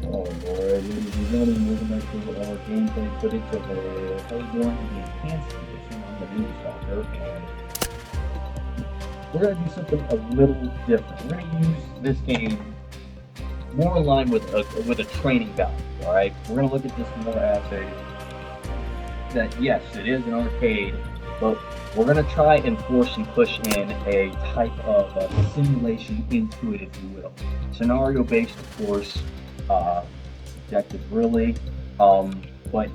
Oh boy, ladies and gentlemen, welcome back to our gameplay footage of a Heliborne in the enhanced edition on the new stalker, and we're gonna do something a little different. We're gonna use this game more aligned with a training value. All right, we're gonna look at this more as a that yes, it is an arcade, but we're gonna try and force and push in a type of simulation into it, if you will. Scenario based, of course. Subjective, really, um, but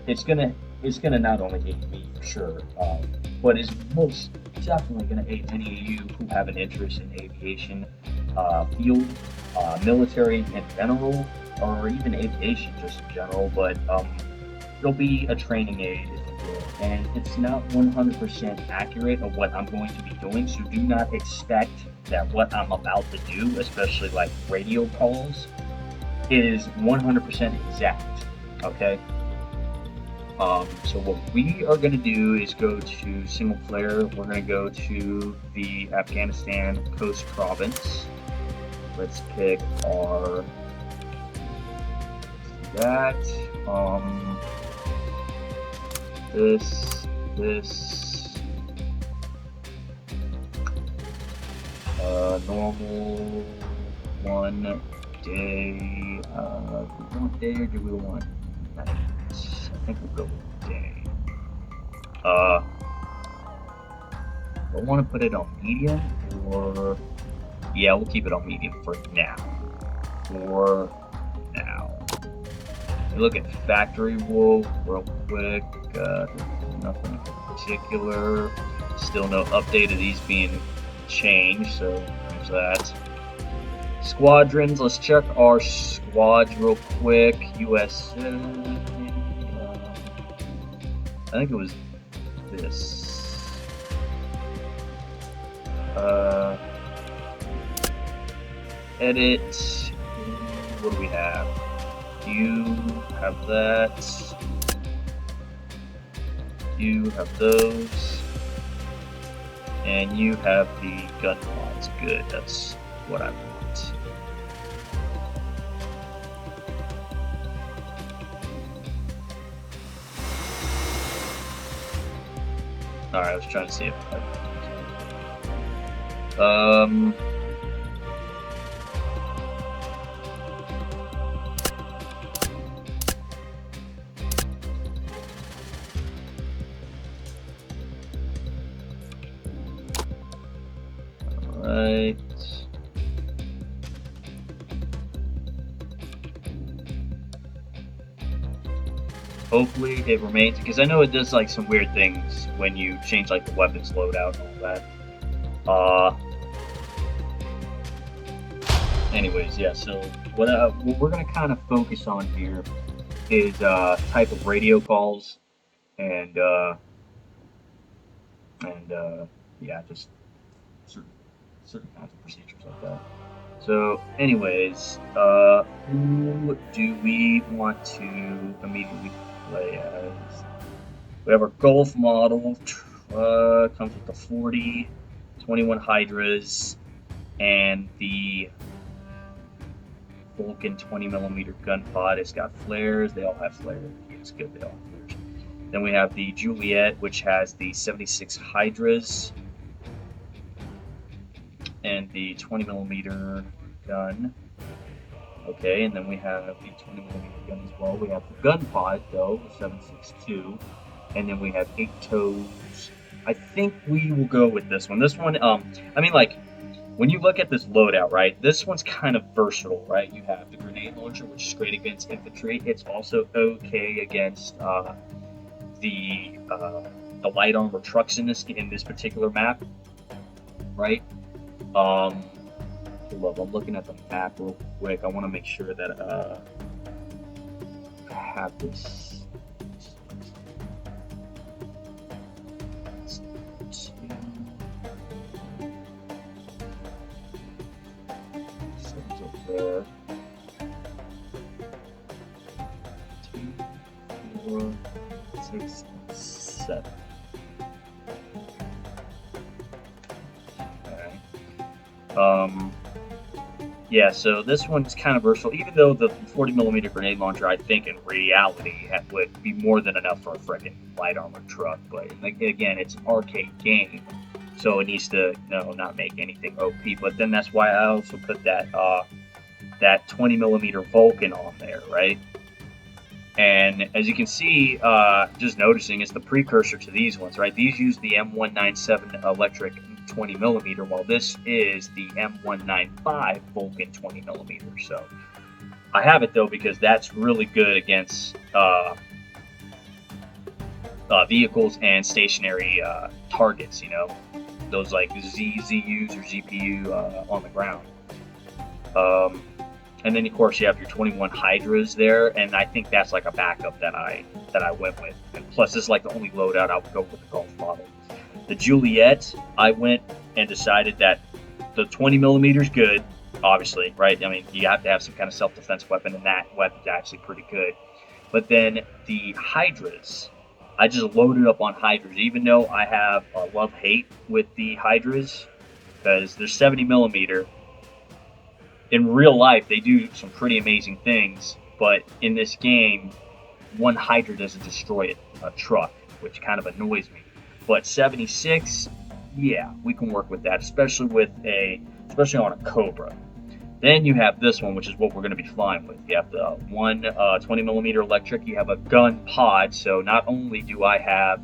it's gonna it's gonna not only aid me for sure, but is most definitely gonna aid any of you who have an interest in aviation field, military in general, or even aviation just in general. But it'll be a training aid, if you will, and it's not 100% accurate of what I'm going to be doing. So do not expect that what I'm about to do, especially like radio calls, is 100% exact. Okay. So what we are going to do is go to single player. We're going to go to the Afghanistan Coast Province. Let's pick our that. This normal 1 day. Do we want day or do we want night? I think we'll go with day. I want to put it on medium, or yeah, we'll keep it on medium for now. For now. Look at factory wool real quick. Nothing in particular. Still no update of these being changed, so there's that. Squadrons, let's check our squads real quick. US, I think it was this. Edit. What do we have? You have that. You have those. And you have the gun pods. Good, that's what I want. Alright, I was trying to see if Alright. Hopefully it remains, because I know it does like some weird things when you change like the weapons loadout and all that. Anyways, yeah, so what we're gonna kind of focus on here is type of radio calls and yeah, just certain kinds of procedures like that. So, anyways, who do we want to immediately play as? We have our Golf model, comes with the 40, 21 Hydras, and the Vulcan 20mm gun pod. It's got flares. They all have flares. It's good. They all have flares. Then we have the Juliet, which has the 76 Hydras and the 20mm gun. Okay, and then we have the 20mm gun as well. We have the gun pod, though, the 7.62. And then we have 8 toes. I think we will go with this one. This one, I mean, like, when you look at this loadout, right, this one's kind of versatile, right? You have the grenade launcher, which is great against infantry. It's also okay against the light armor trucks in this particular map, right? I'm looking at the map real quick. I want to make sure that I have this. There. 2, 4, 6, 7. Okay. Yeah, so this one's kind of versatile. Even though the 40 millimeter grenade launcher, I think in reality would be more than enough for a freaking light armored truck. But like, again, it's an arcade game, so it needs to not make anything OP. But then that's why I also put that 20 millimeter Vulcan on there, right? And as you can see, just noticing, it's the precursor to these ones, right? These use the M197 electric 20 millimeter, while this is the M195 Vulcan 20 millimeter. So I have it though because that's really good against vehicles and stationary targets. Those like ZUs or ZPU on the ground. Um, and then of course you have your 21 Hydras there, and I think that's like a backup that I went with. And plus, this is like the only loadout I would go with the Golf model. The Juliet, I went and decided that the 20 millimeter is good, obviously, right? I mean, you have to have some kind of self-defense weapon, and that weapon's actually pretty good. But then the Hydras, I just loaded up on Hydras, even though I have a love-hate with the Hydras, because they're 70 millimeter. In real life, they do some pretty amazing things, but in this game, one Hydra doesn't destroy a truck, which kind of annoys me. But 76, yeah, we can work with that, especially on a Cobra. Then you have this one, which is what we're going to be flying with. You have the one 20 millimeter electric. You have a gun pod. So not only do I have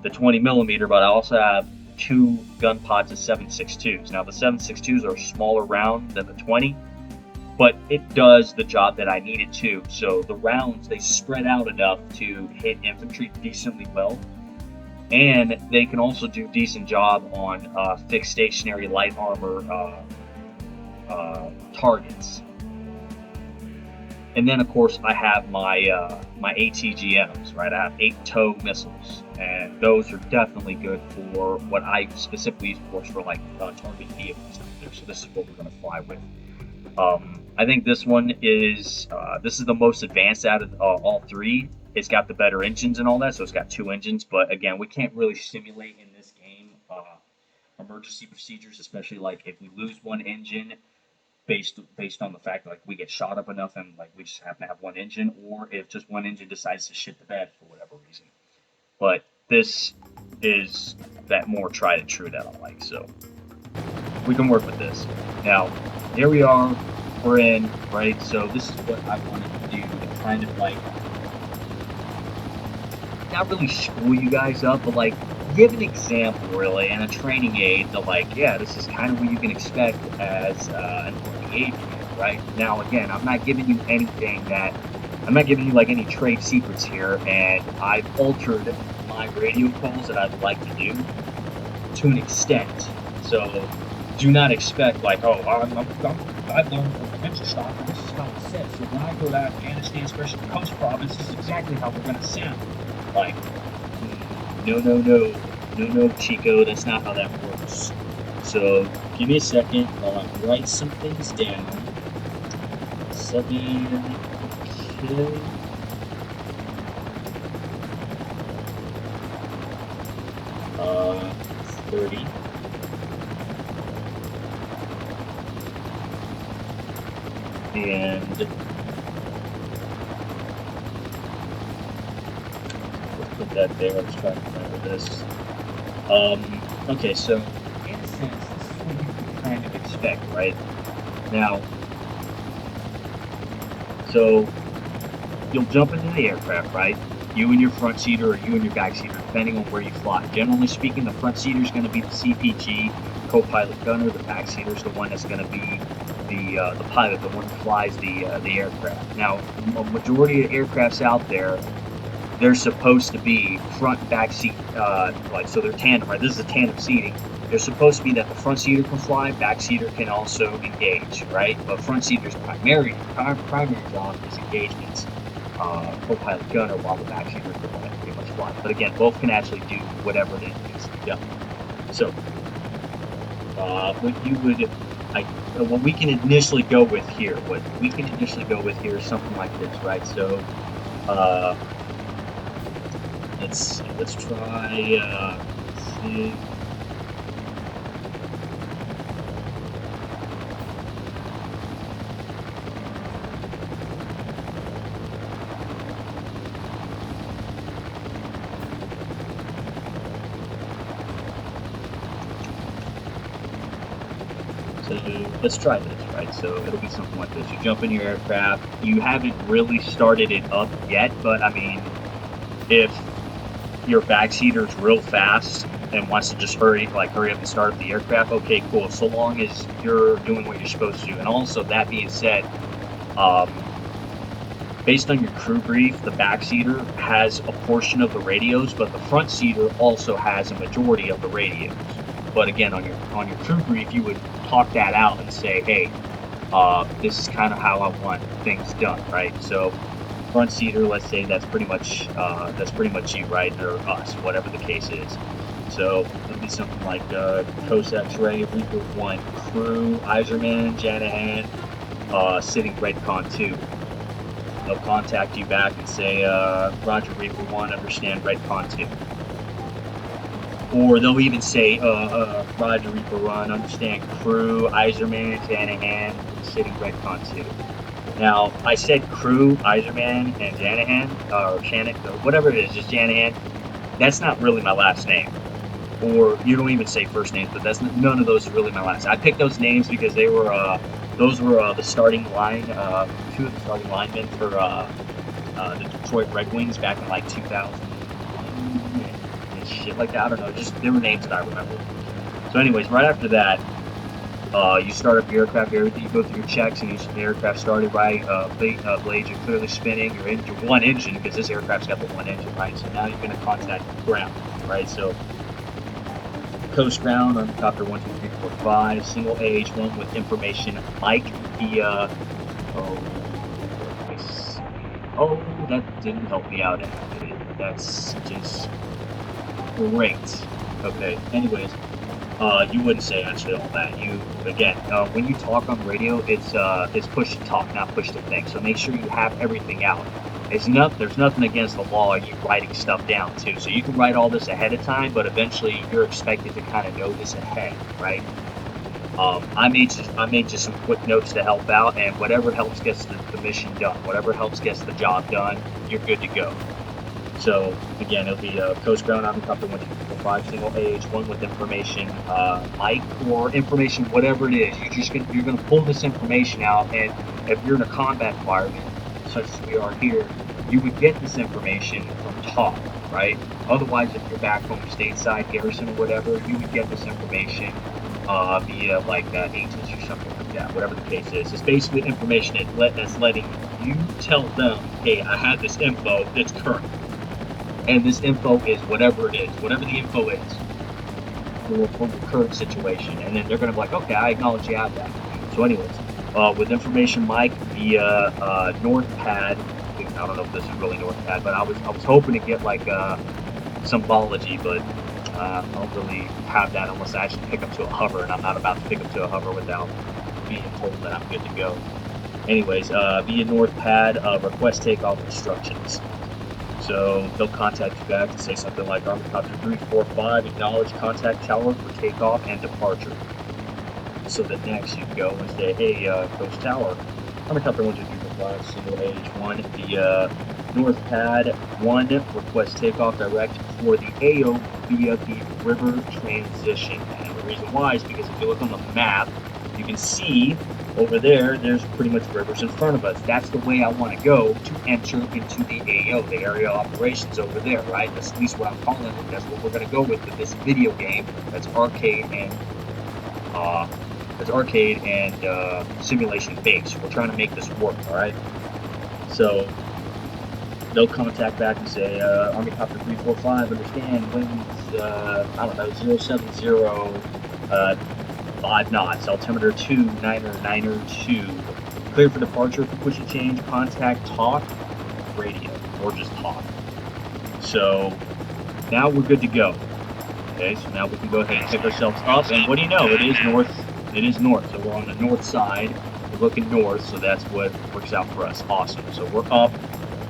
the 20 millimeter, but I also have two gun pods of 7.62s. Now the 7.62s are a smaller round than the 20, but it does the job that I need it to. So the rounds, they spread out enough to hit infantry decently well, and they can also do a decent job on fixed stationary light armor targets. And then of course I have my ATGMs, right? I have 8-tow missiles, and those are definitely good for what I specifically use, of course, for like target vehicles. So this is what we're going to fly with. I think this one is the most advanced out of all three. It's got the better engines and all that, so it's got two engines. But again, we can't really simulate in this game emergency procedures, especially like if we lose one engine based on the fact that like we get shot up enough and like we just happen to have one engine, or if just one engine decides to shit the bed for whatever reason. But this is that more tried and true that I like, so we can work with this. Now, here we are, we're in, right? So this is what I wanted to do to kind of like, not really school you guys up, but like give an example really and a training aid to like, yeah, this is kind of what you can expect as an Army aviator, right? Now, again, I'm not giving you like any trade secrets here, and I've altered my radio calls that I'd like to do to an extent. So do not expect like, oh, I've learned from the mental stock, and this is how it says. So when I go to Afghanistan, especially the Coast Province, this is exactly how we're going to sound. Like, no, Chico, that's not how that works. So give me a second while I write some things down. 7, okay. Uh, 30. And let's put that there. Let's try to remember this. Okay, so in a sense, this is what you can kind of expect, right? Now, so you'll jump into the aircraft, right? You and your front seater, or you and your back seater, depending on where you fly. Generally speaking, the front seater is going to be the CPG, co-pilot gunner. The back seater is the one that's going to be the pilot, the one who flies the aircraft. Now, a majority of aircrafts out there, they're supposed to be front and back seat, like, so they're tandem, right? This is a tandem seating. They're supposed to be that the front seater can fly, back seater can also engage, right? But front seater's primary job is engagements, co-pilot gunner, while the back seater is the one that pretty much flies. But again, both can actually do whatever it needs to be done. So, what we can initially go with here, is something like this, right? So, let's try, let's see. let's try this, right? So it'll be something like this. You jump in your aircraft. You haven't really started it up yet, but I mean, if your backseater's real fast and wants to just hurry up and start up the aircraft, okay, cool. So long as you're doing what you're supposed to. And also, that being said, um, based on your crew brief, the backseater has a portion of the radios, but the front seater also has a majority of the radios. But again, on your crew brief, you would talk that out and say, hey, this is kind of how I want things done, right? So front seater, let's say that's pretty much you, right, or us, whatever the case is. So it'll be something like Coast X-ray, Reaper 1 crew, Iserman, Janahan, sitting Redcon 2. They'll contact you back and say, Roger, Reaper 1, understand Redcon 2. Or they'll even say, Roger, Reaper 1, understand crew, Iserman, Janahan, sitting Redcon 2. Now, I said crew, Iserman, and Janahan, or Shannon, or whatever it is, just Janahan. That's not really my last name. Or you don't even say first names, but none of those are really my last name. I picked those names because those were the starting line, two of the starting linemen for the Detroit Red Wings back in like 2001 and shit like that. I don't know, just they were names that I remember. So anyways, right after that, you start up your aircraft, everything, you go through your checks, and the aircraft started right, blades are clearly spinning, your one engine, because this aircraft's got the one engine, right? So now you're going to contact ground, right? So coast ground on copter 1, 2, 3, 4, 5, single AH1 with information Mike via, that didn't help me out. That's just great. Okay, anyways. You wouldn't say actually all that. You again, when you talk on radio, it's push to talk, not push to think. So make sure you have everything out. There's nothing against the law you writing stuff down too. So you can write all this ahead of time, but eventually you're expected to kind of know this ahead, right? I made just some quick notes to help out, and whatever helps gets the mission done, whatever helps gets the job done, you're good to go. So again, it'll be coast ground on copter 1, 2, 3, 4, 5, single AH1 with information Mike or information whatever it is. You're gonna pull this information out, and if you're in a combat environment such as we are here, you would get this information from talk, right? Otherwise, if you're back home stateside, garrison or whatever, you would get this information via like agents or something like that, whatever the case is. It's basically information that's letting you tell them, hey, I have this info that's current. And this info is whatever it is, whatever the info is for the current situation. And then they're going to be like, okay, I acknowledge you have that. So anyways, with information Mike via North Pad, I don't know if this is really North Pad, but I was hoping to get like symbology, but I don't really have that unless I actually pick up to a hover, and I'm not about to pick up to a hover without being told that I'm good to go. Anyways, via North Pad, request takeoff instructions. So they'll contact you back and say something like Army Copter 345, acknowledge contact tower for takeoff and departure. So that next you go and say, hey, Coast Tower, Army Copter 1, 2, 3, 4, 5, single AH1, the North Pad 1, request takeoff direct for the AO via the river transition. And the reason why is because if you look on the map, you can see over there's pretty much rivers in front of us. That's the way I want to go to enter into the AO, the area of operations over there, right? That's at least what I'm calling it. That's what we're going to go with this video game. That's arcade and simulation based. We're trying to make this work, all right? So they'll contact back and say, Army Copter 345, understand winds, I don't know, 070, 5 knots, altimeter 2, 2, clear for departure. For push and change, contact talk, radio, or just talk. So now we're good to go. Okay, so now we can go ahead and pick ourselves up, and what do you know, it is north, so we're on the north side, we're looking north, so that's what works out for us. Awesome. So we're up.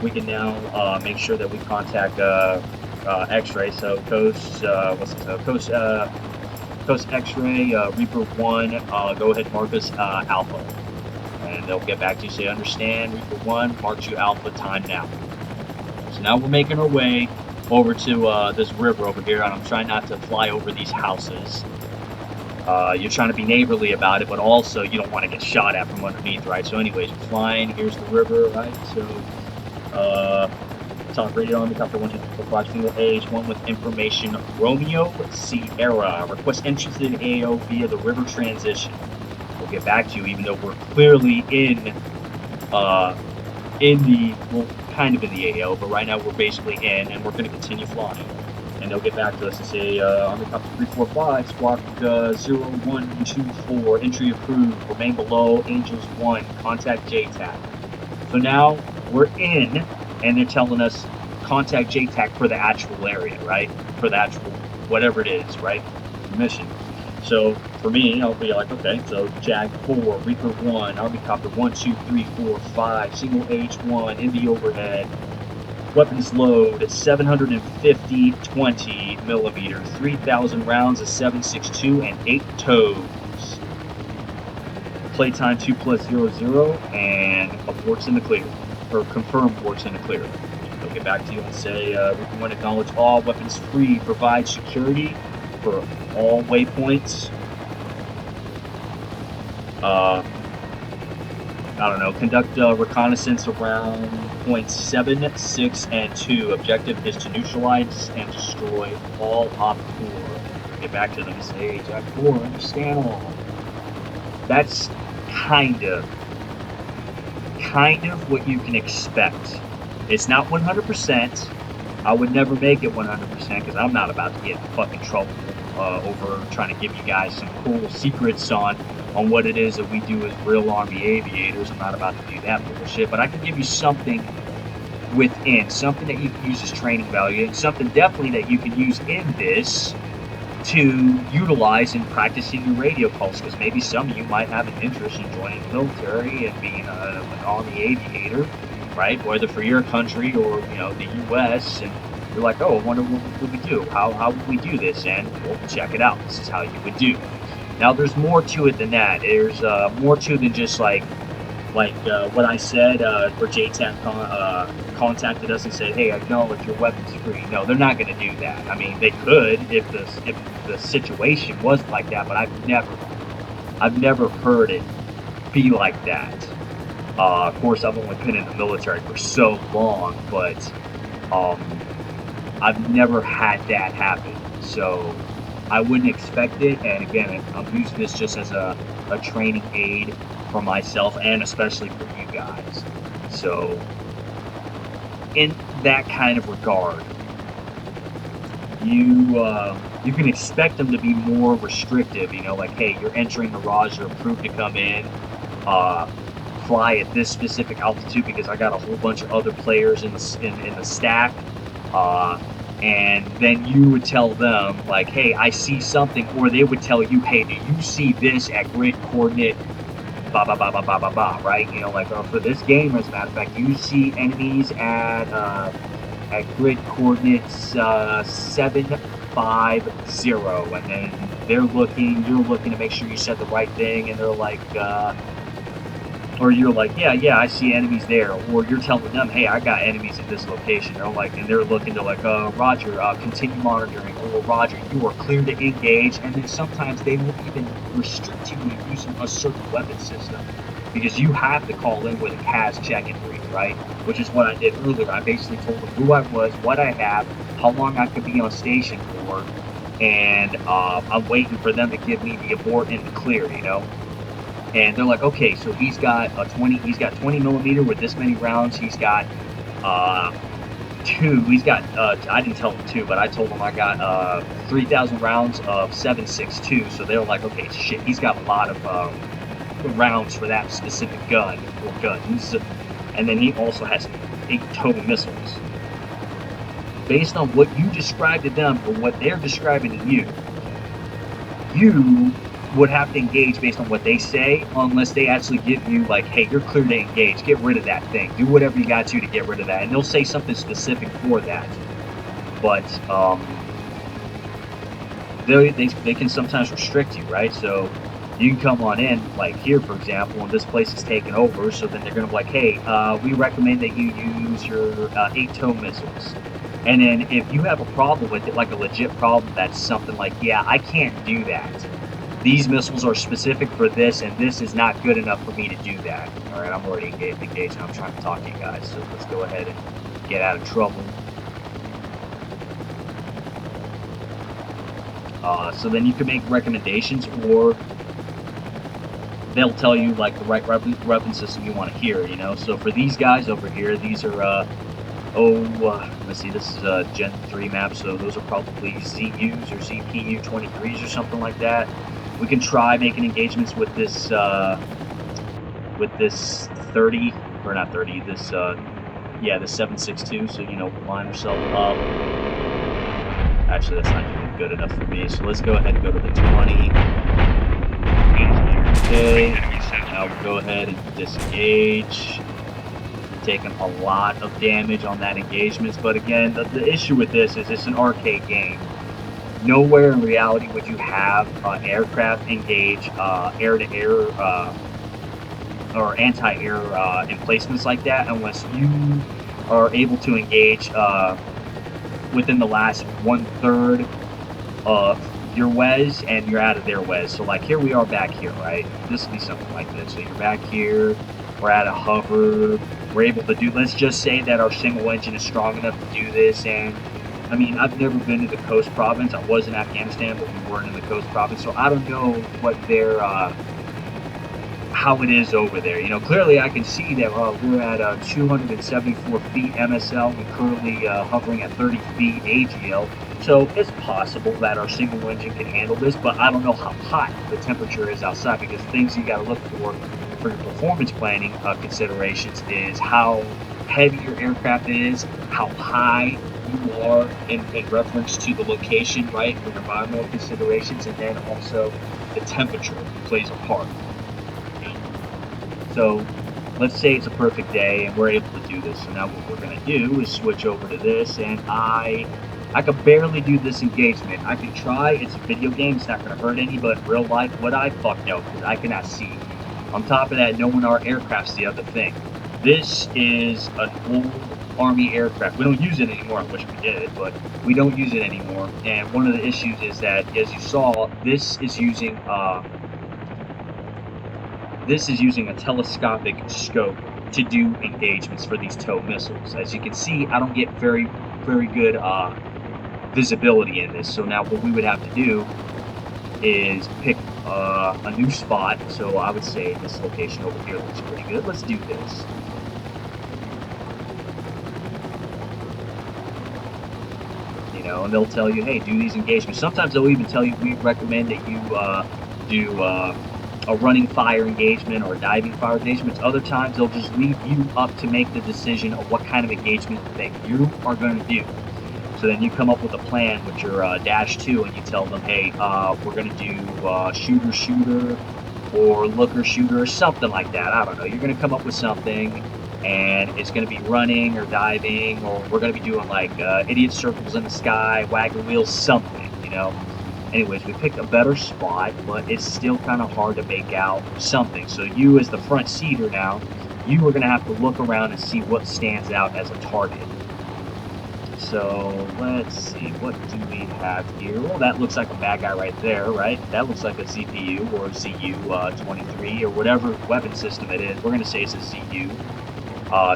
We can now make sure that we contact X-ray, so Coast X-ray, Reaper 1, go ahead and mark us Alpha. And they'll get back to you, say, understand, Reaper 1, marks you Alpha, time now. So now we're making our way over to this river over here, and I'm trying not to fly over these houses. You're trying to be neighborly about it, but also you don't want to get shot at from underneath, right? So anyways, we're flying. Here's the river, right? So talk radio on the copter 1, 2, 3, 4, 5, single AH1 with information Romeo Sierra. Request entry to the AO via the river transition. We'll get back to you, even though we're clearly in the, well, kind of in the AO, but right now we're basically in, and we're going to continue flying. And they'll get back to us and say, on the copter 345, squawk 0124, entry approved, remain below, Angels 1, contact JTAC. So now we're in, and they're telling us contact JTAC for the actual area, right? For the actual, whatever it is, right? Mission. So for me, I'll be like, okay, so Jag 4, Reaper 1, Army Copter 1, 2, 3, 4, 5, single H1 in the overhead. Weapons load 750 20 millimeter, 3,000 rounds of 7.62 and 8 toes. Playtime 2+00 and aborts in the clear, or confirm aborts in the clear. They'll get back to you and say, we want to acknowledge all weapons free, provide security for all waypoints. I don't know, conduct reconnaissance around points 7, 6, and 2. Objective is to neutralize and destroy all Op 4. Get back to them and say, Jack 4, understand all. That's kind of what you can expect. It's not 100%. I would never make it 100% because I'm not about to get in fucking trouble over trying to give you guys some cool secrets on what it is that we do as real Army aviators. I'm not about to do that bullshit, but I can give you something within, something that you can use as training value, and something definitely that you can use in this to utilize in practicing your radio calls, because maybe some of you might have an interest in joining the military and being an Army aviator, right? Whether for your country or, you know, the U.S., and you're like, oh, I wonder what would we do? How would we do this? And well, check it out. This is how you would do. Now, there's more to it than that. There's more to it than just like what I said, where JTAC contacted us and said, hey, I acknowledge your weapons free. No, they're not going to do that. I mean, they could if the situation was like that, but I've never heard it be like that. Of course, I've only been in the military for so long, but I've never had that happen. So I wouldn't expect it, and again, I'm using this just as a training aid for myself and especially for you guys. So in that kind of regard, you can expect them to be more restrictive, you know, like, hey, you're entering the RAS, you're approved to come in, fly at this specific altitude because I got a whole bunch of other players in the stack. And then you would tell them, like, hey, I see something, or they would tell you, hey, do you see this at grid coordinate blah, blah, blah, blah, blah, blah, blah, right? You know, like, for this game, as a matter of fact, you see enemies at grid coordinates 750, and then you're looking to make sure you said the right thing, and they're like, or you're like, yeah, I see enemies there. Or you're telling them, hey, I got enemies at this location. They're like, and they're looking to like, Roger, continue monitoring. Or Roger, you are clear to engage. And then sometimes they will even restrict you to using a certain weapon system, because you have to call in with a CAS check and brief, right? Which is what I did earlier. I basically told them who I was, what I have, how long I could be on station for, and I'm waiting for them to give me the abort and the clear, you know. And they're like, okay, so he's got 20 millimeter with this many rounds. He's got two. He's got I didn't tell him two, but I told him I got 3,000 rounds of 7.62. So they're like, okay, shit, he's got a lot of rounds for that specific gun or guns. And then he also has 8 total missiles. Based on what you described to them or what they're describing to you, you would have to engage based on what they say, unless they actually give you like, hey, you're clear to engage, get rid of that thing, do whatever you got to get rid of that, and they'll say something specific for that. But they can sometimes restrict you, right? So you can come on in, like here, for example, and this place is taken over, so then they're going to be like, hey, we recommend that you use your 8-toe missiles. And then if you have a problem with it, like a legit problem, that's something like, yeah, I can't do that. these missiles are specific for this, and this is not good enough for me to do that. All right, I'm already engaged, and I'm trying to talk to you guys, so let's go ahead and get out of trouble. So then you can make recommendations, or they'll tell you like the right weapon system you want to hear. You know, so for these guys over here, these are let's see, this is a Gen 3 map, so those are probably ZUs or ZPU 23s or something like that. We can try making engagements with this 30, or not 30, this yeah, the 7.62. So you know, we'll line ourselves up. Actually, that's not even good enough for me. So let's go ahead and go to the 20. Okay, now we'll go ahead and disengage. Taking a lot of damage on that engagement, but again, the issue with this is it's an arcade game. Nowhere in reality would you have aircraft engage air-to-air or anti-air emplacements like that unless you are able to engage within the last 1/3 of your WES and you're out of their WES. So like here we are back here, right? This would be something like this. So you're back here, we're at a hover, we're able to do, let's just say that our single engine is strong enough to do this. And I mean, I've never been to the Coast Province. I was in Afghanistan, but we weren't in the Coast Province, so I don't know what their how it is over there. You know, clearly I can see that we're at 274 feet MSL and currently hovering at 30 feet AGL. So it's possible that our single engine can handle this, but I don't know how hot the temperature is outside, because things you got to look for your performance planning considerations is how heavy your aircraft is, how high you are in reference to the location, right, for your environmental considerations, and then also the temperature plays a part. So let's say it's a perfect day and we're able to do this. So now what we're going to do is switch over to this, and I could barely do this engagement. I can try. It's a video game. It's not going to hurt any, but in real life, what I fucked up because I cannot see. On top of that, knowing our aircraft's the other thing. This is an old Army aircraft. We don't use it anymore. I wish we did, but we don't use it anymore. And one of the issues is that, as you saw, this is using a telescopic scope to do engagements for these tow missiles. As you can see, I don't get very good visibility in this. So now what we would have to do is pick a new spot. So I would say this location over here looks pretty good. Let's do this. You know, and they'll tell you, hey, do these engagements. Sometimes they'll even tell you, we recommend that you do a running fire engagement or a diving fire engagement. Other times they'll just leave you up to make the decision of what kind of engagement that you are going to do. So then you come up with a plan with your -2, and you tell them, hey, we're going to do shooter or looker shooter or something like that. I don't know. You're going to come up with something, and it's going to be running or diving, or we're going to be doing like idiot circles in the sky, wagon wheels, something, you know. Anyways, we picked a better spot, but it's still kind of hard to make out something. So you, as the front seater now, you are going to have to look around and see what stands out as a target. So let's see, what do we have here? Well, that looks like a bad guy right there, right? That looks like a ZPU or ZU 23 or whatever weapon system it is. We're going to say it's a ZU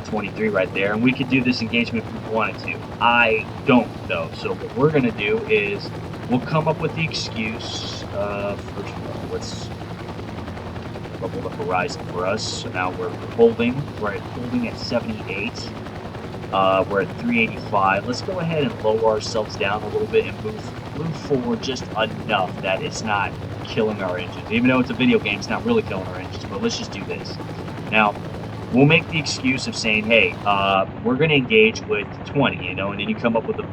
23 right there, and we could do this engagement if we wanted to. I don't, though. So what we're going to do is we'll come up with the excuse. First of all, let's level the horizon for us. So now we're holding. We're holding at 78. We're at 385. Let's go ahead and lower ourselves down a little bit and move forward just enough that it's not killing our engines. Even though it's a video game, it's not really killing our engines, but let's just do this. Now, we'll make the excuse of saying, hey, we're going to engage with 20, you know, and then you come up with a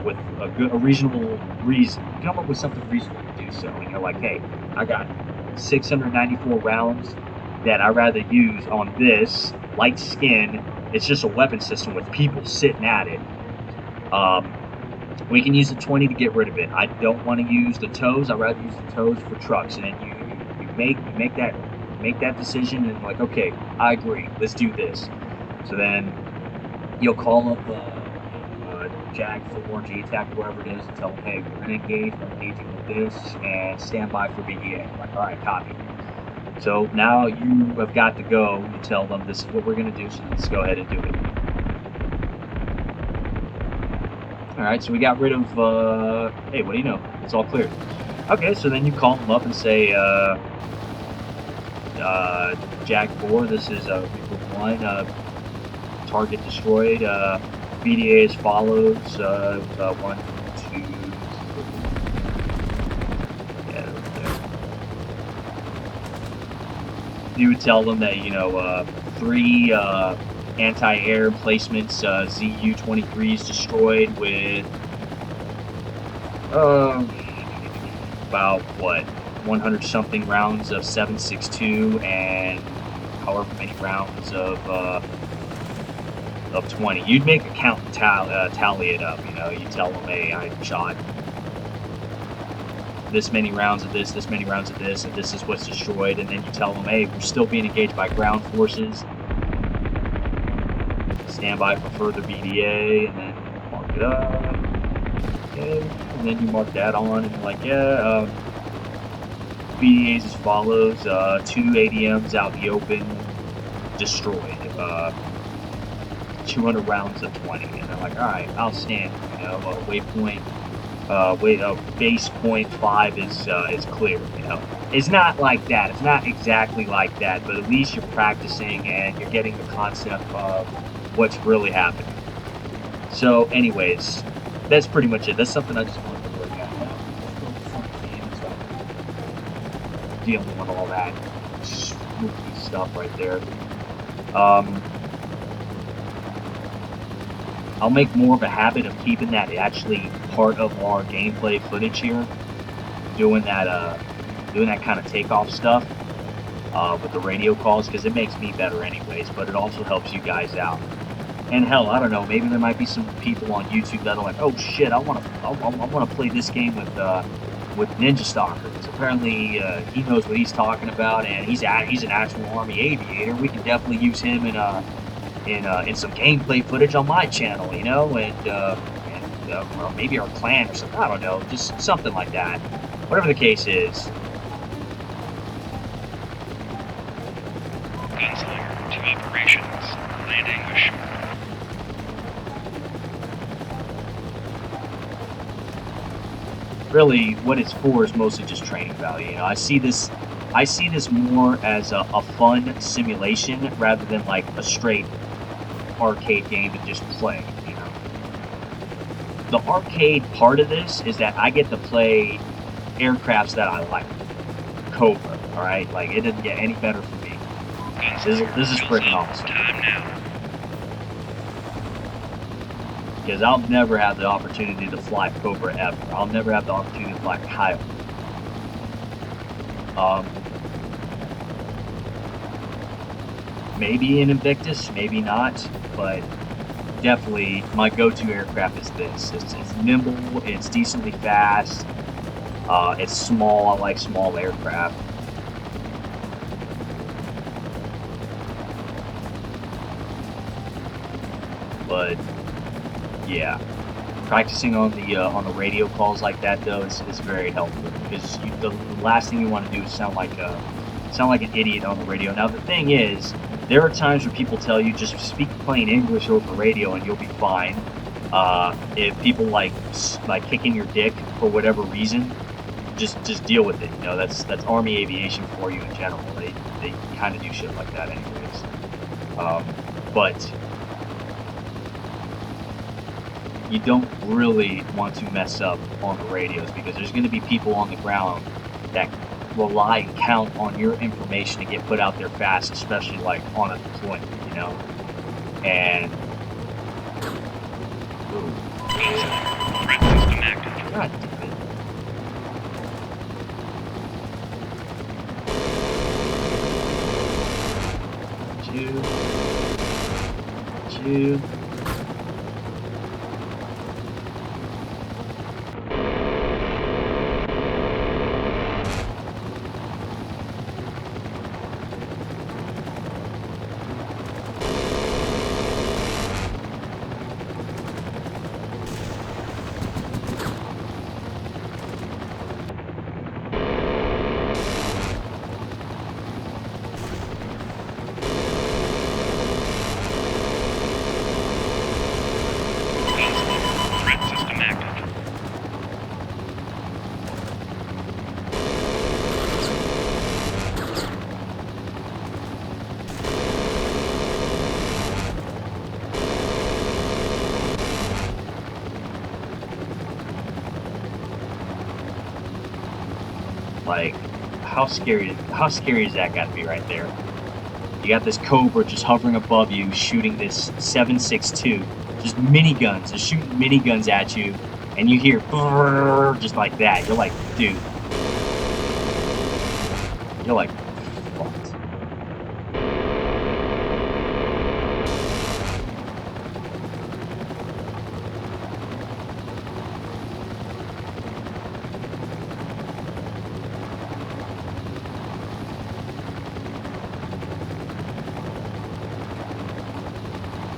reasonable reason. You come up with something reasonable to do so, and you're like, hey, I got 694 rounds that I'd rather use on this light skin. It's just a weapon system with people sitting at it. We can use the 20 to get rid of it. I don't want to use the tows. I'd rather use the tows for trucks. And then you make that decision, and like, okay, I agree. Let's do this. So then you'll call up Jag 4, G-Tac, whoever it is, and tell them, hey, we're going to engage, we're engaging with this, and stand by for BDA. Like, all right, copy. So now you have got to go. You tell them this is what we're going to do, so let's go ahead and do it. All right, so we got rid of, hey, what do you know? It's all clear. Okay, so then you call them up and say, Jag 4, this is Group 1, target destroyed, BDA as follows, 1, 2, 3. Yeah, there. You would tell them that, 3 anti-air emplacements, ZU-23s destroyed with about 100 something rounds of 7.62 and however many rounds of 20. You'd make a count and tally it up. You tell them, hey, I shot this many rounds of this many rounds of this, and this is what's destroyed. And then you tell them, hey, we're still being engaged by ground forces. Stand by for further BDA, and then mark it up. Okay, and then you mark that on, and you're like, yeah, BDAs as follows: 2 ADMs out in the open, destroyed. 200 rounds of 20, and they're like, all right, outstanding. Waypoint, base point 5 is clear. It's not like that. It's not exactly like that, but at least you're practicing and you're getting the concept of what's really happening. So, anyways, that's pretty much it. That's something I just wanted to work out. Dealing with all that spooky stuff right there. I'll make more of a habit of keeping that actually part of our gameplay footage here, doing that kind of takeoff stuff with the radio calls, because it makes me better anyways, but it also helps you guys out. And hell, I don't know, maybe there might be some people on YouTube that are like, oh shit, I want to play this game with Ninja Stalker, because apparently he knows what he's talking about, and he's an actual Army aviator. We can definitely use him in some gameplay footage on my channel, and or maybe our clan or something. I don't know, just something like that. Whatever the case is. Gunslinger to operations. Landing assured. Really, what it's for is mostly just training value. I see this more as a fun simulation rather than like a straight arcade game to just play. The arcade part of this is that I get to play aircrafts that I like. Cobra, all right? Like, it doesn't get any better for me. This is freaking awesome. Time now. Because I'll never have the opportunity to fly Cobra ever. I'll never have the opportunity to fly Kyle. Maybe an Invictus, maybe not, but definitely my go-to aircraft is this. It's nimble, it's decently fast, it's small. I like small aircraft. But yeah, practicing on the radio calls like that though is very helpful, because the last thing you want to do is sound like an idiot on the radio. Now the thing is, there are times where people tell you just speak plain English over radio and you'll be fine. If people like kicking your dick for whatever reason, just deal with it. That's Army aviation for you in general. They kind of do shit like that anyways. But you don't really want to mess up on the radios, because there's going to be people on the ground that rely and count on your information to get put out there fast, especially like on a deployment, and Threat system active. God damn it. Two. Like, how scary is that got to be right there? You got this Cobra just hovering above you, shooting this 7.62, just miniguns, just shooting miniguns at you, and you hear brrr, just like that. You're like, dude. You're like, fucked.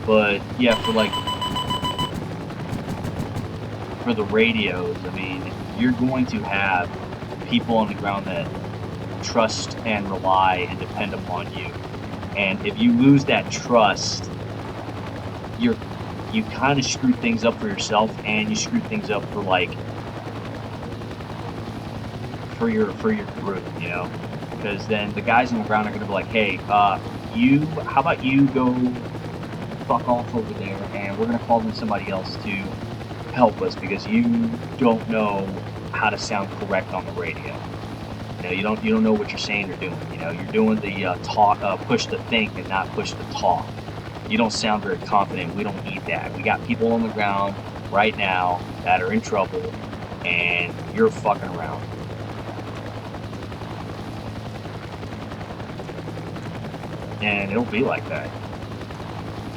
But yeah, for the radios, I mean, you're going to have people on the ground that trust and rely and depend upon you. And if you lose that trust, you kind of screw things up for yourself, and you screw things up for your group, you know, because then the guys on the ground are going to be like, hey, how about you go fuck off over there, and we're going to call in somebody else to help us because you don't know how to sound correct on the radio. You know, you don't know what you're saying or doing. You know, you're doing the push to think and not push to talk. You don't sound very confident. We don't need that. We got people on the ground right now that are in trouble, and you're fucking around. And it'll be like that.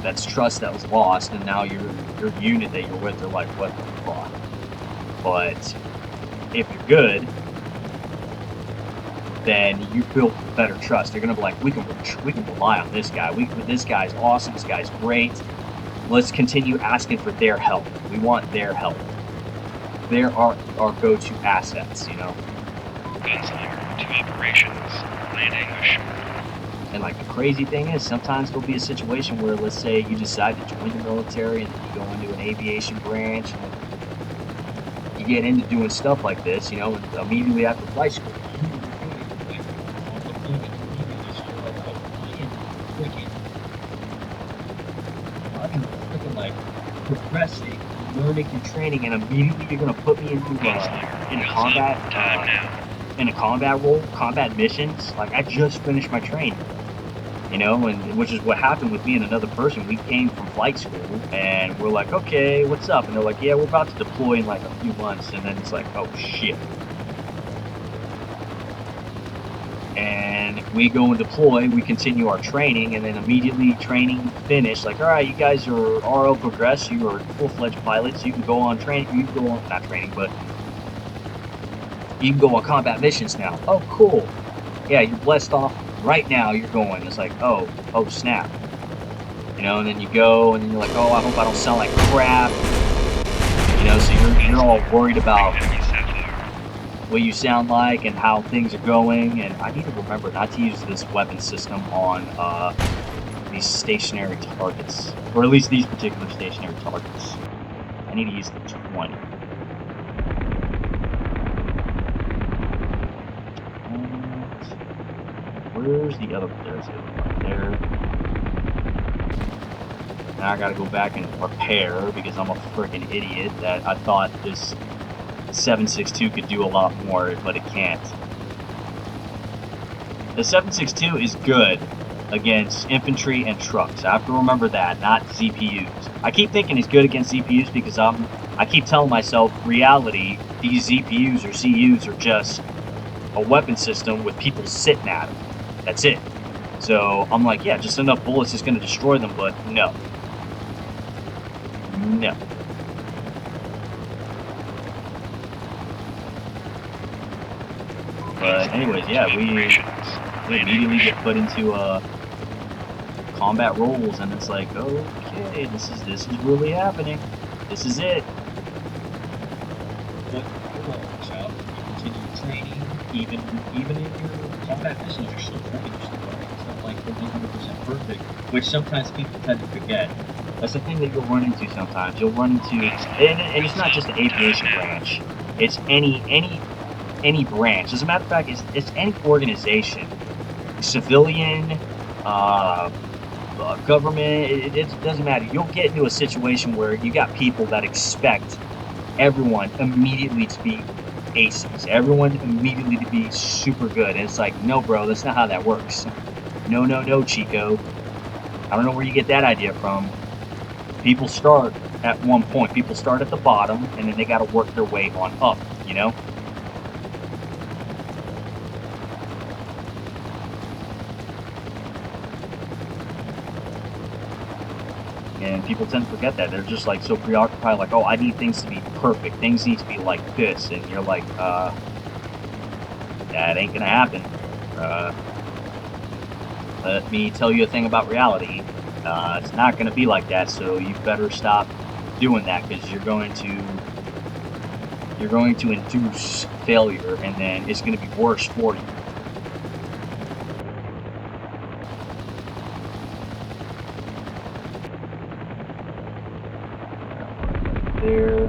That's trust that was lost, and now your unit that you're with are like, what the fuck? But if you're good, then you build better trust. They're gonna be like, we can rely on this guy. This guy's awesome. This guy's great. Let's continue asking for their help. We want their help. They're our go-to assets, you know. Gunslinger to operations. Landing ashore. And like the crazy thing is, sometimes there'll be a situation where, let's say, you decide to join the military and then you go into an aviation branch and you get into doing stuff like this, you know, and immediately after flight school. I'm freaking like progressing, learning and training, and immediately you're gonna put me into in a combat role, combat missions. Like, I just finished my training. You know, and which is what happened with me and another person. We came from flight school, and we're like, okay, what's up? And they're like, yeah, we're about to deploy in like a few months. And then it's like, oh shit. And we go and deploy, we continue our training, and then immediately training finished. Like, all right, you guys are RO progressed, you are full-fledged pilots, you can go on training, you can go on, not training, but you can go on combat missions now. Oh, cool. Yeah, you're blessed off. Right now you're going. It's like, oh snap. You know, and then you go and then you're like, oh, I hope I don't sound like crap. You know, so you're all worried about what you sound like and how things are going. And I need to remember not to use this weapon system on these stationary targets, or at least these particular stationary targets. I need to use the 20. Where's the other? There's it right there. Now I gotta go back and repair because I'm a freaking idiot that I thought this 7.62 could do a lot more, but it can't. The 7.62 is good against infantry and trucks. I have to remember that, not ZPUs. I keep thinking it's good against ZPUs because I keep telling myself, reality, these ZPUs or ZUs are just a weapon system with people sitting at them. That's it. So I'm like, yeah, just enough bullets is going to destroy them, but no. No. But anyways, yeah, we immediately get put into combat roles, and it's like, okay, this is really happening. This is it. But you continue training, even in your combat missions, you're still training, you're still learning. It's not like you're 100% perfect, which sometimes people tend to forget. That's the thing that you'll run into sometimes. You'll run into, and it's not just the aviation branch. It's any branch. As a matter of fact, it's any organization, civilian, government. It doesn't matter. You'll get into a situation where you got people that expect everyone immediately to be aces. Everyone immediately to be super good. And it's like, no, bro, that's not how that works. No, no, no, Chico. I don't know where you get that idea from. People start at one point. People start at the bottom, and then they got to work their way on up, you know? And people tend to forget that. They're just like so preoccupied, like, oh, I need things to be perfect. Things need to be like this. And you're like, that ain't gonna happen. Let me tell you a thing about reality. It's not gonna be like that, so you better stop doing that, because you're going to induce failure, and then it's going to be worse for you. There.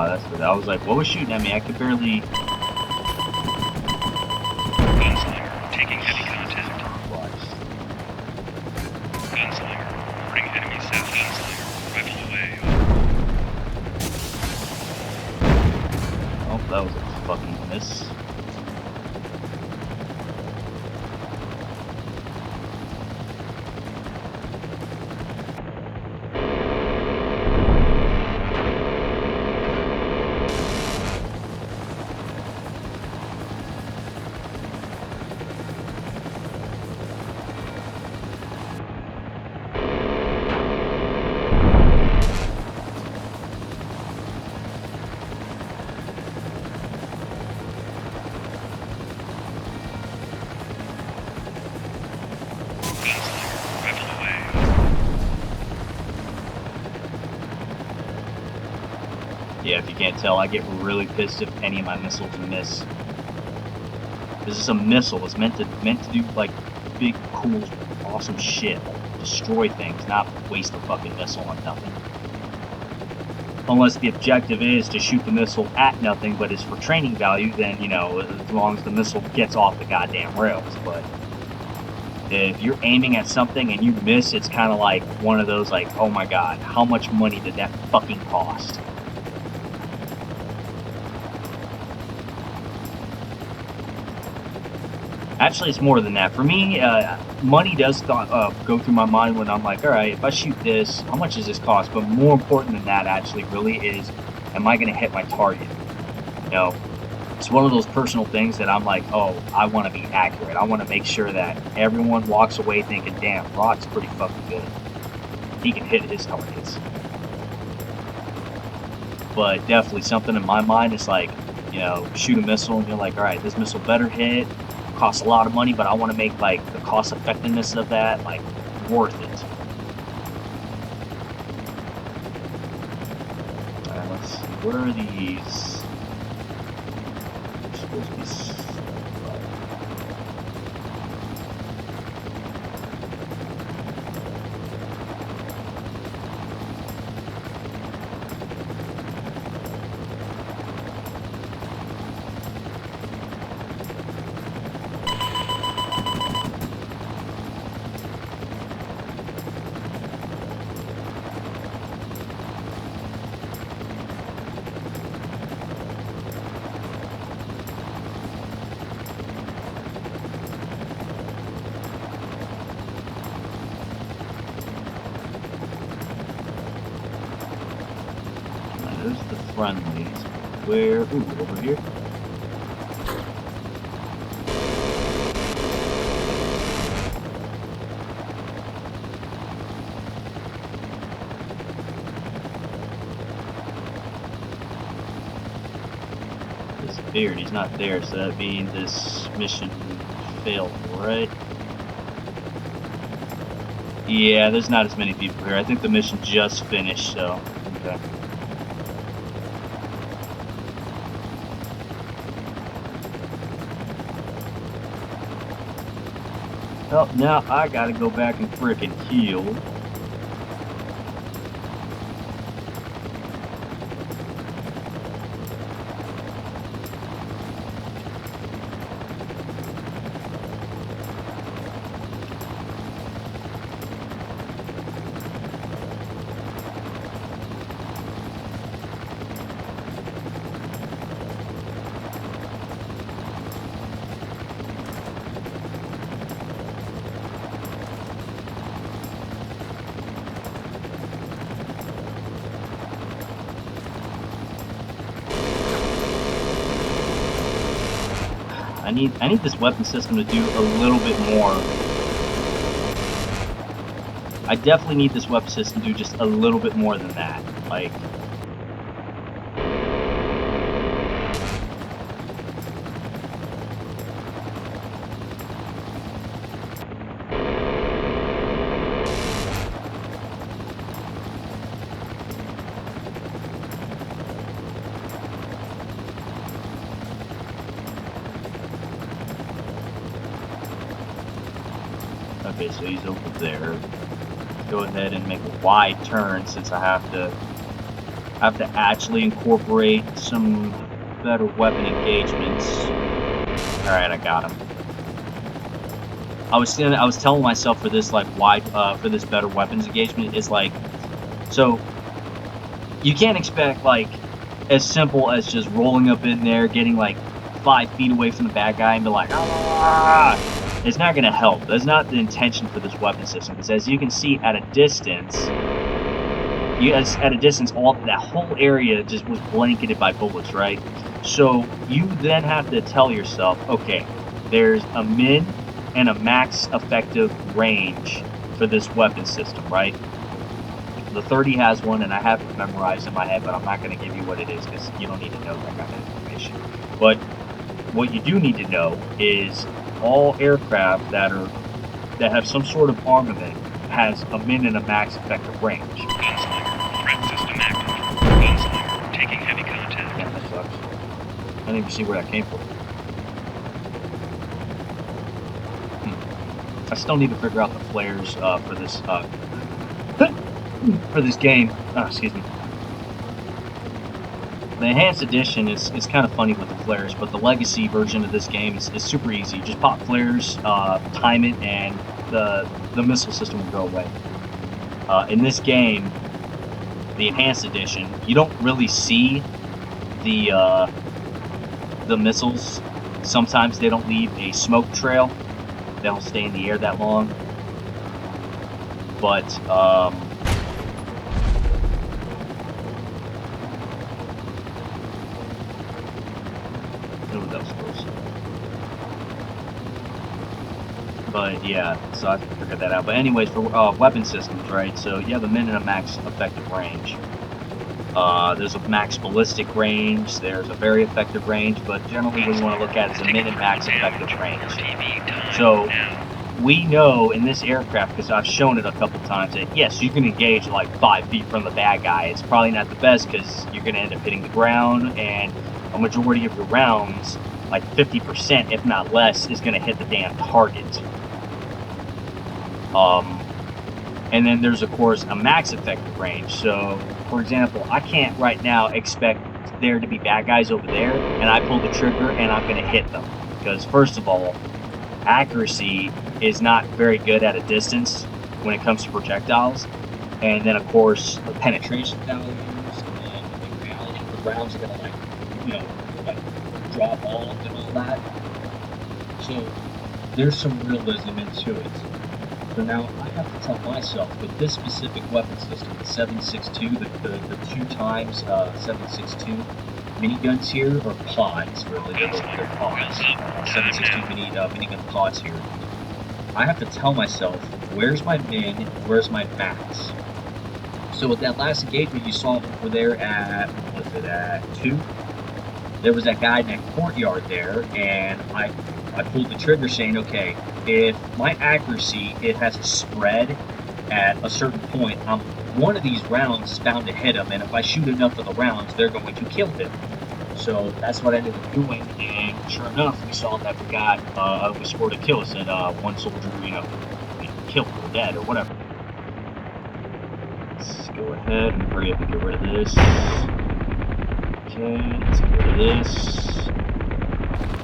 That's what I was like. What was shooting at me? I could barely. Gunslinger taking heavy contact. Gunslinger reporting enemy south. Gunslinger rifle away. Oh, that was a fucking miss. Yeah, if you can't tell, I get really pissed if any of my missiles miss. This is a missile. It's meant to do like big, cool, awesome shit, like destroy things, not waste a fucking missile on nothing. Unless the objective is to shoot the missile at nothing, but it's for training value, then, you know, as long as the missile gets off the goddamn rails. But if you're aiming at something and you miss, it's kind of like one of those, like, oh my god, how much money did that fucking cost? Actually, it's more than that. For me, money does go through my mind when I'm like, all right, if I shoot this, how much does this cost? But more important than that, actually, really is, am I going to hit my target? You know, it's one of those personal things that I'm like, oh, I want to be accurate. I want to make sure that everyone walks away thinking, damn, Rod's pretty fucking good. He can hit his targets. But definitely something in my mind is like, you know, shoot a missile and you're like, all right, this missile better hit. Costs a lot of money, but I want to make like the cost effectiveness of that like worth it. Alright, let's see. What are these? They're supposed to be. friendlies. Where? Ooh, over here. Disappeared. He's not there, so that means this mission failed, right? Yeah, there's not as many people here. I think the mission just finished, so okay. Well, now I gotta go back and frickin' heal. I need this weapon system to do a little bit more. I definitely need this weapon system to do just a little bit more than that. Like, okay, so he's over there. Go ahead and make a wide turn since I have to actually incorporate some better weapon engagements. All right, I got him. I was telling myself for this like for this better weapons engagement is like, so you can't expect like as simple as just rolling up in there, getting like 5 feet away from the bad guy and be like, ah! It's not going to help. That's not the intention for this weapon system. Because as you can see at a distance, all that whole area just was blanketed by bullets, right? So you then have to tell yourself, okay, there's a min and a max effective range for this weapon system, right? The 30 has one, and I have it memorized in my head, but I'm not going to give you what it is because you don't need to know that kind of information. But what you do need to know is all aircraft that have some sort of armament has a min and a max effective range. Gunslinger, threat system active. Gunslinger, taking heavy contact. Yeah, that sucks. I didn't even see where that came from. I still need to figure out the flares for this for this game. Excuse me. The Enhanced Edition is kind of funny with the flares, but the Legacy version of this game is super easy. Just pop flares, time it, and the missile system will go away. In this game, the Enhanced Edition, you don't really see the missiles. Sometimes they don't leave a smoke trail. They don't stay in the air that long. But But yeah, so I have to figure that out. But anyways, for weapon systems, right? So you have a min and a max effective range. There's a max ballistic range. There's a very effective range. But generally, what you want to look at is a min and max effective range. So we know in this aircraft, because I've shown it a couple times, that yes, you can engage like 5 feet from the bad guy. It's probably not the best because you're going to end up hitting the ground, and a majority of your rounds, like 50%, if not less, is going to hit the damn target. And then there's, of course, a max effective range. So, for example, I can't right now expect there to be bad guys over there, and I pull the trigger and I'm going to hit them. Because, first of all, accuracy is not very good at a distance when it comes to projectiles. And then, of course, the penetration values, and in reality, the rounds are going to, drop off and all that. So, there's some realism into it. So now I have to tell myself with this specific weapon system, the 7.62, the 2 times 7.62 miniguns here, or pods, really, they're pods, 7.62 minigun pods here. I have to tell myself, where's my min, where's my max? So with that last engagement you saw over there at, what was it, at 2? There was that guy in that courtyard there, and I pulled the trigger saying, okay, if my accuracy, it has a spread at a certain point, one of these rounds is bound to hit him, and if I shoot enough of the rounds, they're going to kill him. So that's what I ended up doing, and sure enough, we saw that we scored a kill. It said one soldier, killed or dead or whatever. Let's go ahead and hurry up and get rid of this. Okay, let's get rid of this.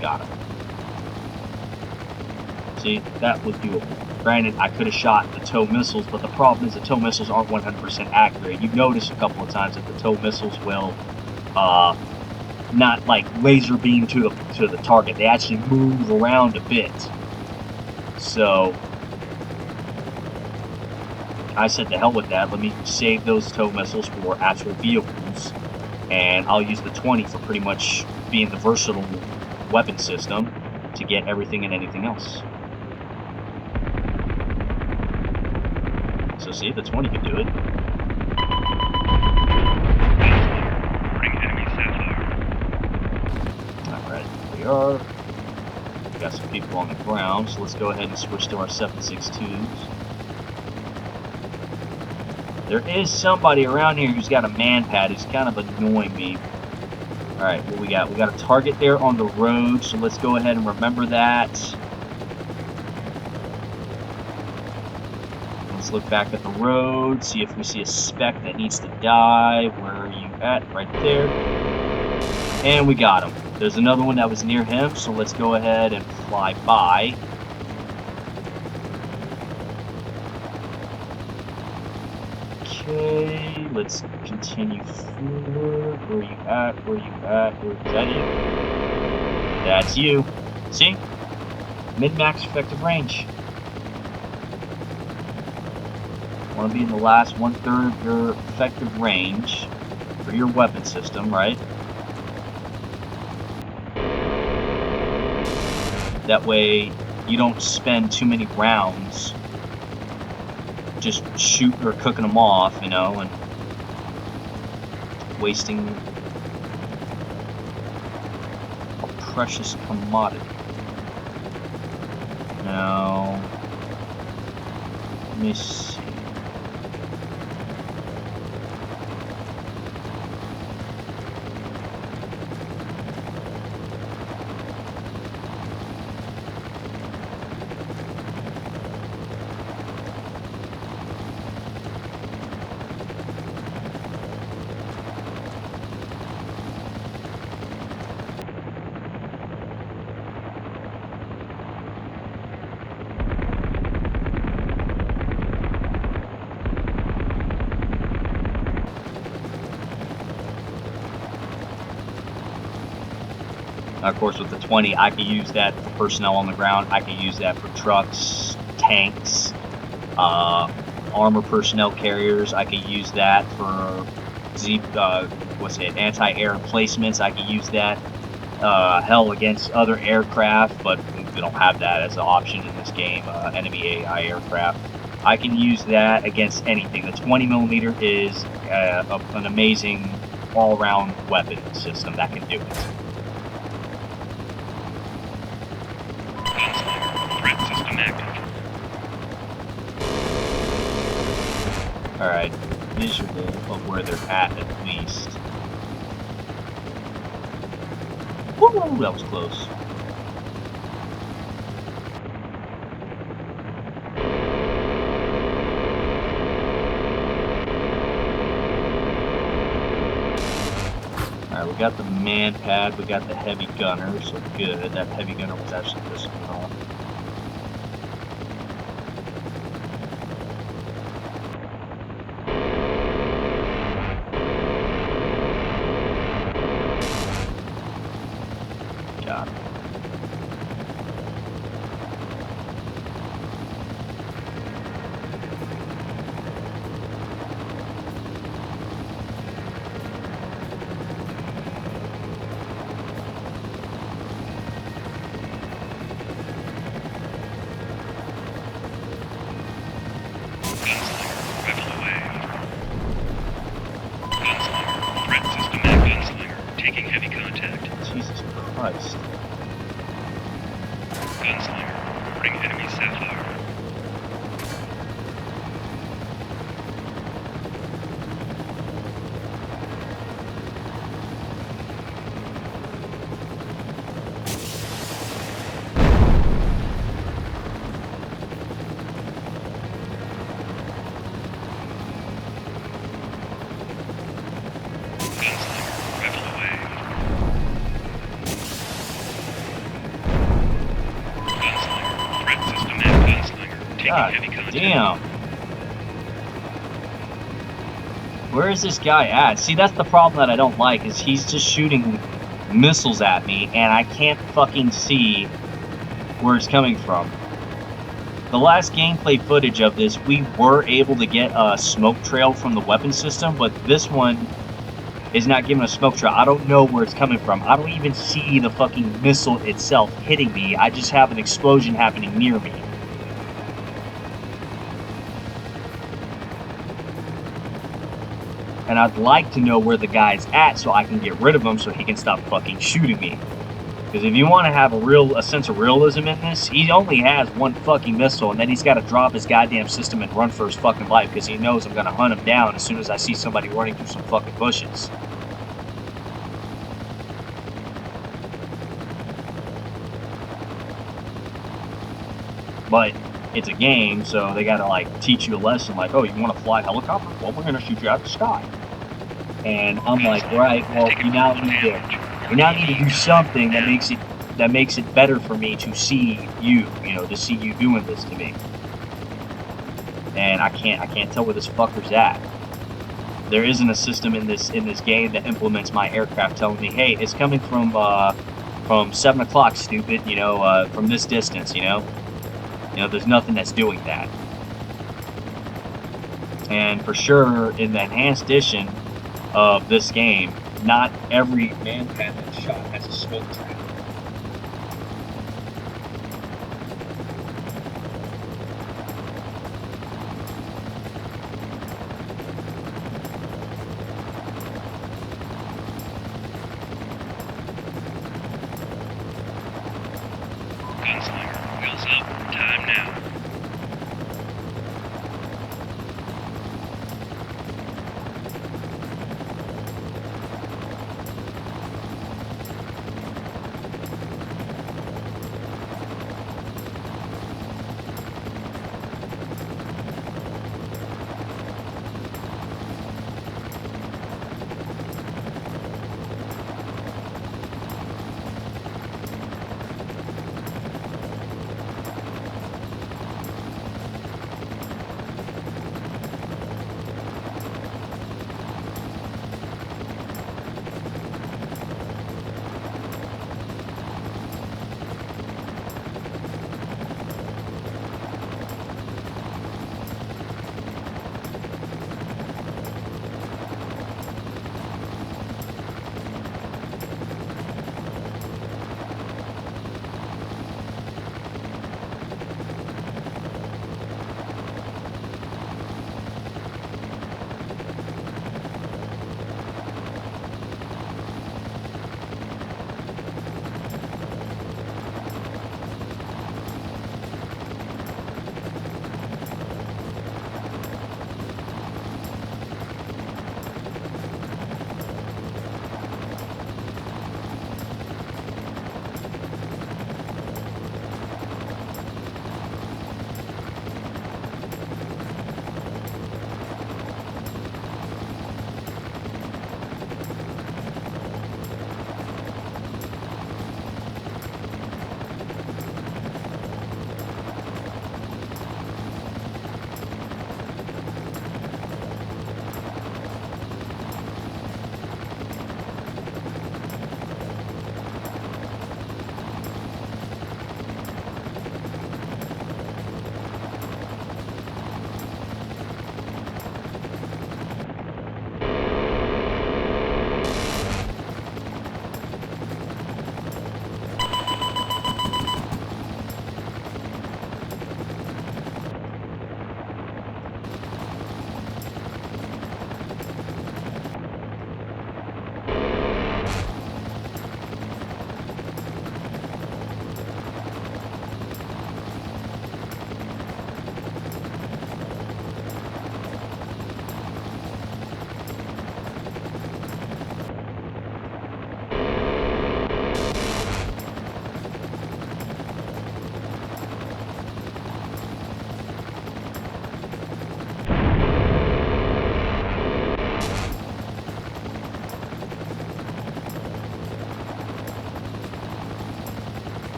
Got him. See, that was doable. Granted, I could have shot the tow missiles, but the problem is the tow missiles aren't 100% accurate. You've noticed a couple of times that the tow missiles will not like laser beam to the target. They actually move around a bit. So I said to hell with that. Let me save those tow missiles for actual vehicles, and I'll use the 20 for pretty much being the versatile weapon system to get everything and anything else. So see, the 20 can do it. Alright, here we are. We got some people on the ground, so let's go ahead and switch to our 7.62s. There is somebody around here who's got a man pad who's kind of annoying me. Alright, what we got? We got a target there on the road, so let's go ahead and remember that. Let's look back at the road, see if we see a speck that needs to die. Where are you at? Right there. And we got him. There's another one that was near him, so let's go ahead and fly by. Okay, let's continue forward. Where are you at? Where are you at? Is that you? That's you. See? Min-max effective range. Want to be in the last 1/3 of your effective range for your weapon system, right? That way you don't spend too many rounds just shooting or cooking them off, and wasting a precious commodity. Now, let me see. Of course, with the 20, I can use that for personnel on the ground. I can use that for trucks, tanks, armor personnel carriers. I can use that for anti-air emplacements. I can use that hell against other aircraft, but we don't have that as an option in this game. Enemy AI aircraft. I can use that against anything. The 20mm is an amazing all-around weapon system that can do it. Threat system active. Alright, visual of where they're at least. Woo, that was close. Alright, we got the man pad, we got the heavy gunner, so good. That heavy gunner was actually pissing me off. Got it. Christ. Gunslinger reporting enemy sapphire. Gunslinger rifle away. Gunslinger threat system and gunslinger taking God heavy contact. damn. Where is this guy at? See, that's the problem that I don't like, is he's just shooting missiles at me, and I can't fucking see where it's coming from. The last gameplay footage of this, we were able to get a smoke trail from the weapon system, but this one is not giving a smoke trail. I don't know where it's coming from. I don't even see the fucking missile itself hitting me. I just have an explosion happening near me. And I'd like to know where the guy's at so I can get rid of him so he can stop fucking shooting me. Because if you want to have a sense of realism in this, he only has one fucking missile, and then he's got to drop his goddamn system and run for his fucking life because he knows I'm going to hunt him down as soon as I see somebody running through some fucking bushes. But it's a game, so they got to like teach you a lesson like, oh, you want to fly a helicopter? Well, we're going to shoot you out of the sky. And I'm like, right, well, you now need to do something that makes it better for me to see you, to see you doing this to me. And I can't tell where this fucker's at. There isn't a system in this game that implements my aircraft telling me, hey, it's coming from 7 o'clock, stupid, from this distance, there's nothing that's doing that. And for sure, in the enhanced edition of this game, not every manpad that's shot has a smoke trail. Gunslinger wheels up. Time now.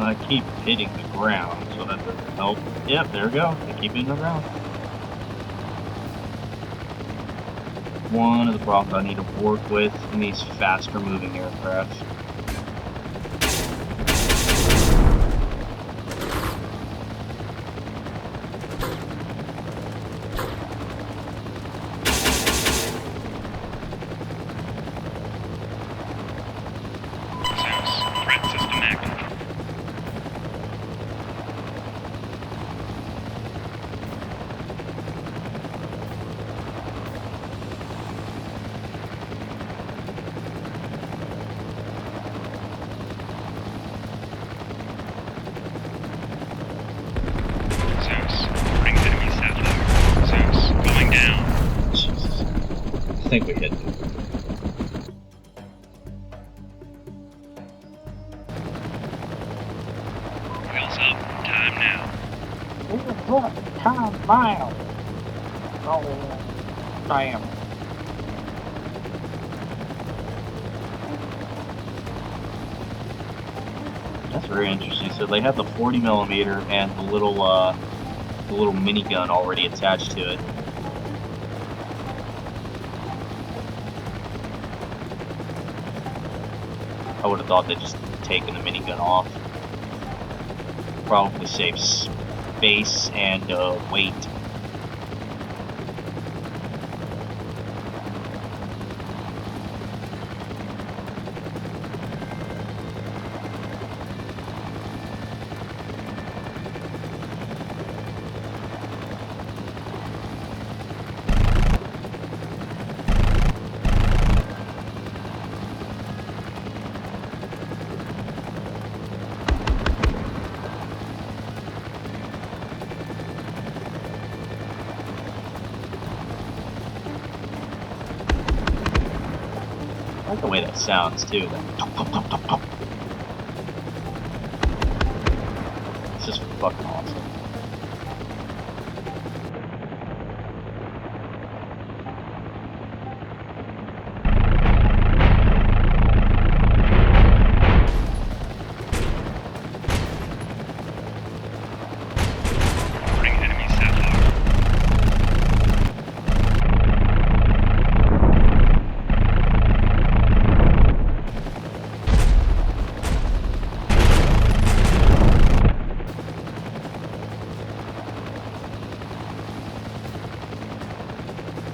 I keep hitting the ground, so that doesn't help. Yep, there we go. I keep hitting the ground. One of the problems I need to work with in these faster moving aircraft. Zeus, threat system active. Zeus, reporting enemy satellite. Zeus, going down. Jesus. I think we hit it. Wheels up, time now. Time now. Oh, damn. That's very interesting. So they have the 40 millimeter and the little minigun already attached to it. I would have thought they'd just taken the minigun off. Probably save space and weight. I like the way that sounds too. Like, tuk, tuk, tuk, tuk, tuk. It's just fucking awesome. Reporting enemy satellite.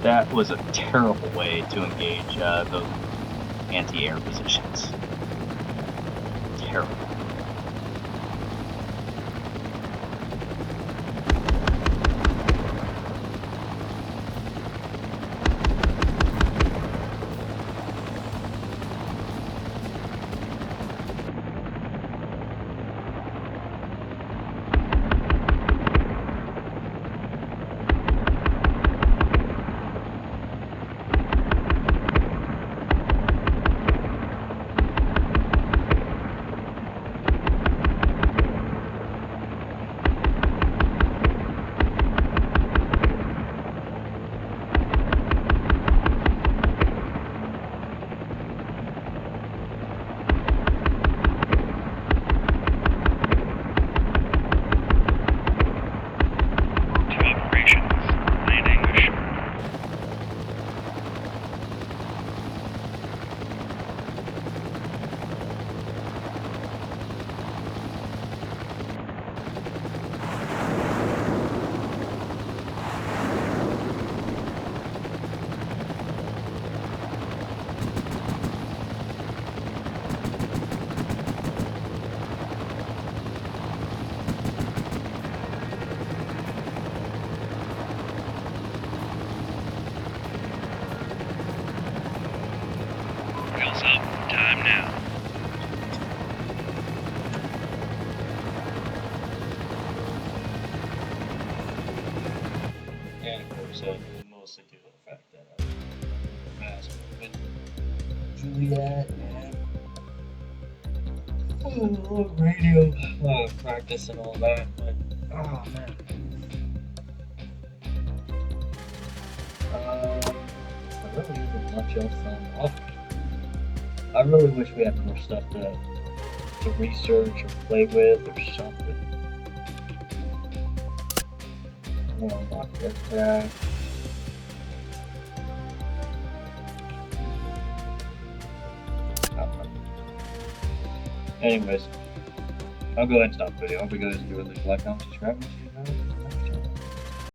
That was a terrible way to engage those anti-air positions. Terrible. To operations. Landing assured. Wheels up, time now. And of course, mostly due to the fact that fast moving Juliet and radio practice and all that. But oh man, there really isn't much else on offer. I really wish we had more stuff to to research or play with or something. I'm gonna unlock the aircraft. Anyways, I'll go ahead and stop the video. I hope you guys enjoyed. Leave a like, comment, subscribe.